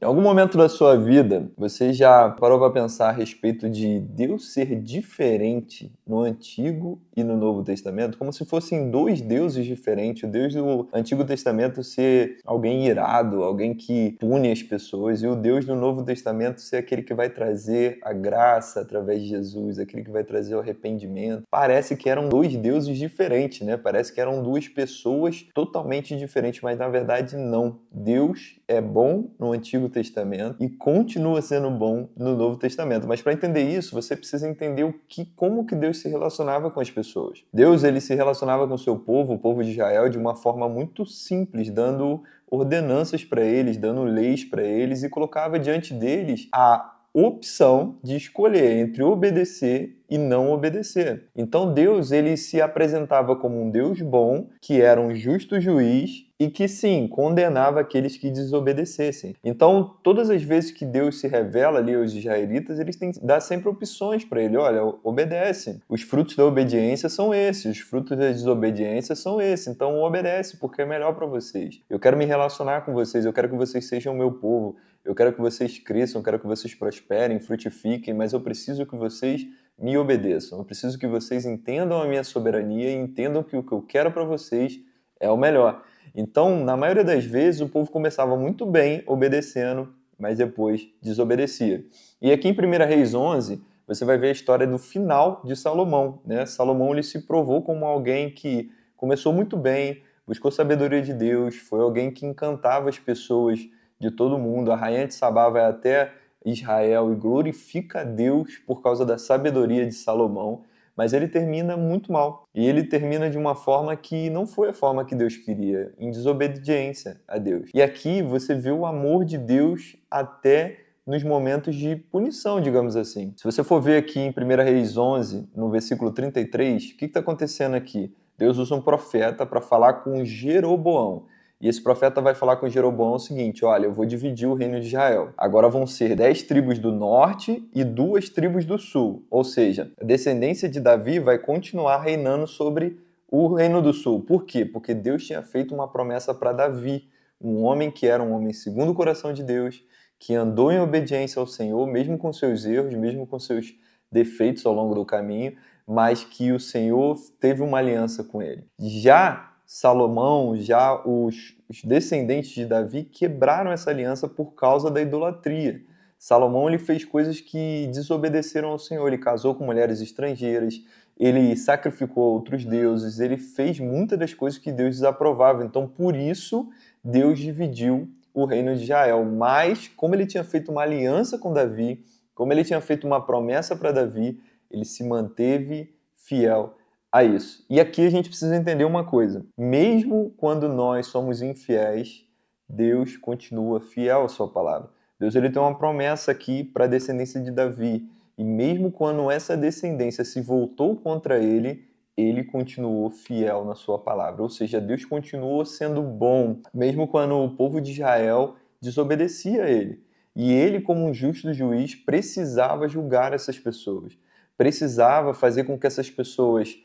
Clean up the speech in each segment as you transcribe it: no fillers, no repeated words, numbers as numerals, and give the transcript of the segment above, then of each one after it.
Em algum momento da sua vida, você já parou para pensar a respeito de Deus ser diferente no Antigo e no Novo Testamento? Como se fossem dois deuses diferentes. O Deus do Antigo Testamento ser alguém irado, alguém que pune as pessoas, e o Deus do Novo Testamento ser aquele que vai trazer a graça através de Jesus, aquele que vai trazer o arrependimento. Parece que eram dois deuses diferentes, né? Parece que eram duas pessoas totalmente diferentes, mas na verdade não. Deus é bom no Antigo Testamento e continua sendo bom no Novo Testamento. Mas para entender isso, você precisa entender como que Deus se relacionava com as pessoas. Deus, ele se relacionava com o seu povo, o povo de Israel, de uma forma muito simples, dando ordenanças para eles, dando leis para eles e colocava diante deles a opção de escolher entre obedecer e não obedecer. Então Deus, ele se apresentava como um Deus bom, que era um justo juiz e que sim, condenava aqueles que desobedecessem. Então, todas as vezes que Deus se revela ali aos israelitas, eles têm que dar sempre opções para ele. Olha, obedece. Os frutos da obediência são esses, os frutos da desobediência são esses. Então, obedece, porque é melhor para vocês. Eu quero me relacionar com vocês, eu quero que vocês sejam o meu povo. Eu quero que vocês cresçam, eu quero que vocês prosperem, frutifiquem, mas eu preciso que vocês me obedeçam. Eu preciso que vocês entendam a minha soberania e entendam que o que eu quero para vocês é o melhor. Então, na maioria das vezes, o povo começava muito bem obedecendo, mas depois desobedecia. E aqui em 1 Reis 11, você vai ver a história do final de Salomão, né? Salomão, ele se provou como alguém que começou muito bem, buscou sabedoria de Deus, foi alguém que encantava as pessoas de todo mundo. A rainha de Sabá vai até Israel e glorifica a Deus por causa da sabedoria de Salomão, mas ele termina muito mal. E ele termina de uma forma que não foi a forma que Deus queria, em desobediência a Deus. E aqui você vê o amor de Deus até nos momentos de punição, digamos assim. Se você for ver aqui em 1 Reis 11, no versículo 33, o que está acontecendo aqui? Deus usa um profeta para falar com Jeroboão. E esse profeta vai falar com Jeroboão o seguinte: olha, eu vou dividir o reino de Israel. Agora vão ser 10 tribos do norte e 2 tribos do sul. Ou seja, a descendência de Davi vai continuar reinando sobre o reino do sul. Por quê? Porque Deus tinha feito uma promessa para Davi, um homem que era um homem segundo o coração de Deus, que andou em obediência ao Senhor, mesmo com seus erros, mesmo com seus defeitos ao longo do caminho, mas que o Senhor teve uma aliança com ele. Já Salomão, já os descendentes de Davi quebraram essa aliança por causa da idolatria. Salomão, ele fez coisas que desobedeceram ao Senhor. Ele casou com mulheres estrangeiras, ele sacrificou outros deuses, ele fez muitas das coisas que Deus desaprovava. Então, por isso, Deus dividiu o reino de Israel. Mas, como ele tinha feito uma aliança com Davi, como ele tinha feito uma promessa para Davi, ele se manteve fiel a isso. E aqui a gente precisa entender uma coisa: mesmo quando nós somos infiéis, Deus continua fiel à sua palavra. Deus, ele tem uma promessa aqui para a descendência de Davi, e mesmo quando essa descendência se voltou contra ele, ele continuou fiel na sua palavra. Ou seja, Deus continuou sendo bom, mesmo quando o povo de Israel desobedecia a ele. E ele, como um justo juiz, precisava julgar essas pessoas, precisava fazer com que essas pessoas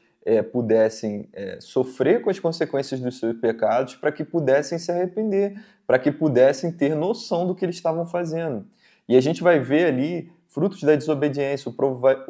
pudessem sofrer com as consequências dos seus pecados, para que pudessem se arrepender, para que pudessem ter noção do que eles estavam fazendo. E a gente vai ver ali frutos da desobediência. O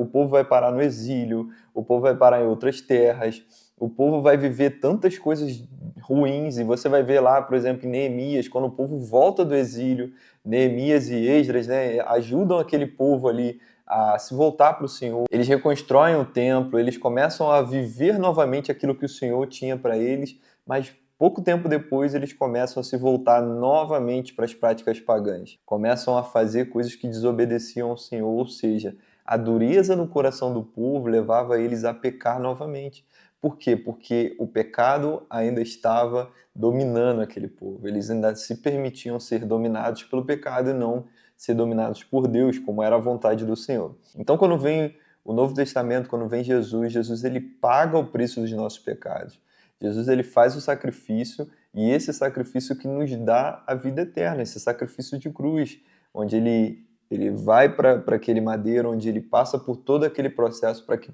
povo vai parar no exílio, o povo vai parar em outras terras, o povo vai viver tantas coisas ruins. E você vai ver lá, por exemplo, em Neemias, quando o povo volta do exílio, Neemias e Esdras, né, ajudam aquele povo ali a se voltar para o Senhor. Eles reconstroem o templo, eles começam a viver novamente aquilo que o Senhor tinha para eles, mas pouco tempo depois eles começam a se voltar novamente para as práticas pagãs. Começam a fazer coisas que desobedeciam ao Senhor, ou seja, a dureza no coração do povo levava eles a pecar novamente. Por quê? Porque o pecado ainda estava dominando aquele povo. Eles ainda se permitiam ser dominados pelo pecado e não ser dominados por Deus, como era a vontade do Senhor. Então, quando vem o Novo Testamento, quando vem Jesus, Jesus ele paga o preço dos nossos pecados. Jesus ele faz o sacrifício, e esse sacrifício que nos dá a vida eterna, esse sacrifício de cruz, onde ele vai para aquele madeiro, onde ele passa por todo aquele processo para que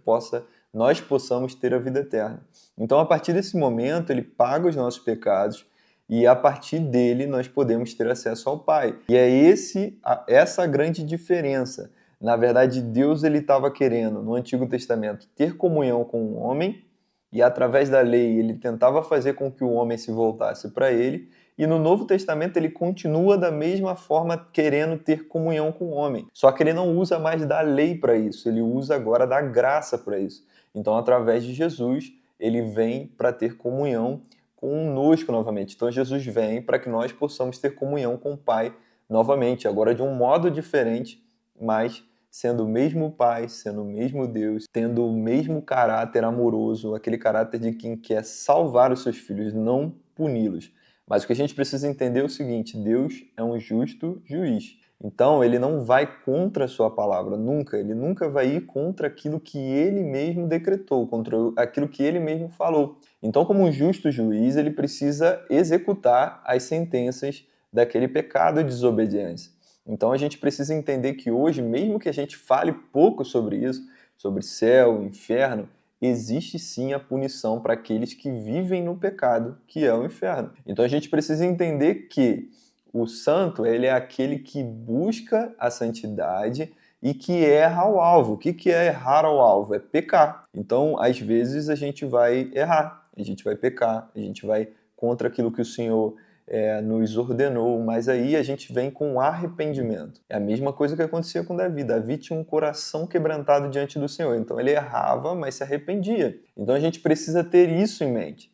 nós possamos ter a vida eterna. Então, a partir desse momento, ele paga os nossos pecados, e a partir dele nós podemos ter acesso ao Pai. E é essa a grande diferença. Na verdade, Deus ele estava querendo, no Antigo Testamento, ter comunhão com o homem, e através da lei ele tentava fazer com que o homem se voltasse para ele, e no Novo Testamento ele continua da mesma forma querendo ter comunhão com o homem. Só que ele não usa mais da lei para isso, ele usa agora da graça para isso. Então, através de Jesus, ele vem para ter comunhão conosco novamente. Então, Jesus vem para que nós possamos ter comunhão com o Pai novamente, agora de um modo diferente, mas sendo o mesmo Pai, sendo o mesmo Deus, tendo o mesmo caráter amoroso, aquele caráter de quem quer salvar os seus filhos, não puni-los. Mas o que a gente precisa entender é o seguinte: Deus é um justo juiz. Então, ele não vai contra a sua palavra, nunca. Ele nunca vai ir contra aquilo que ele mesmo decretou, contra aquilo que ele mesmo falou. Então, como um justo juiz, ele precisa executar as sentenças daquele pecado de desobediência. Então, a gente precisa entender que hoje, mesmo que a gente fale pouco sobre isso, sobre céu, inferno, existe sim a punição para aqueles que vivem no pecado, que é o inferno. Então, a gente precisa entender que o santo, ele é aquele que busca a santidade e que erra ao alvo. O que é errar ao alvo? É pecar. Então, às vezes, a gente vai errar, a gente vai pecar, a gente vai contra aquilo que o Senhor nos ordenou, mas aí a gente vem com arrependimento. É a mesma coisa que acontecia com Davi. Davi tinha um coração quebrantado diante do Senhor, então ele errava, mas se arrependia. Então a gente precisa ter isso em mente.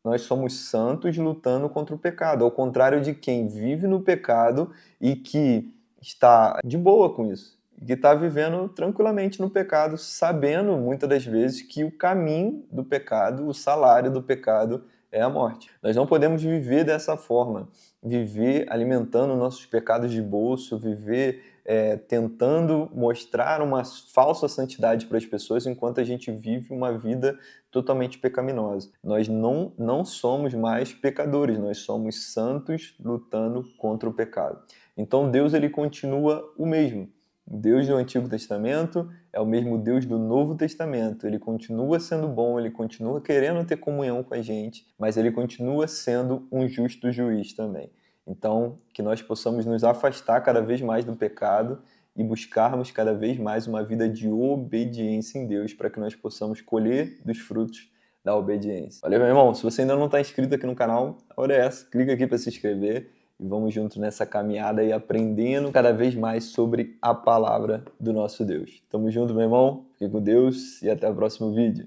Nós somos santos lutando contra o pecado, ao contrário de quem vive no pecado e que está de boa com isso, que está vivendo tranquilamente no pecado, sabendo muitas das vezes que o caminho do pecado, o salário do pecado é a morte. Nós não podemos viver dessa forma, viver alimentando nossos pecados de bolso, viver tentando mostrar uma falsa santidade para as pessoas enquanto a gente vive uma vida totalmente pecaminosa. Nós não somos mais pecadores, nós somos santos lutando contra o pecado. Então Deus ele continua o mesmo. O Deus do Antigo Testamento é o mesmo Deus do Novo Testamento. Ele continua sendo bom, ele continua querendo ter comunhão com a gente, mas ele continua sendo um justo juiz também. Então, que nós possamos nos afastar cada vez mais do pecado e buscarmos cada vez mais uma vida de obediência em Deus, para que nós possamos colher dos frutos da obediência. Valeu, meu irmão. Se você ainda não está inscrito aqui no canal, a hora é essa. Clica aqui para se inscrever e vamos juntos nessa caminhada e aprendendo cada vez mais sobre a palavra do nosso Deus. Tamo junto, meu irmão. Fique com Deus e até o próximo vídeo.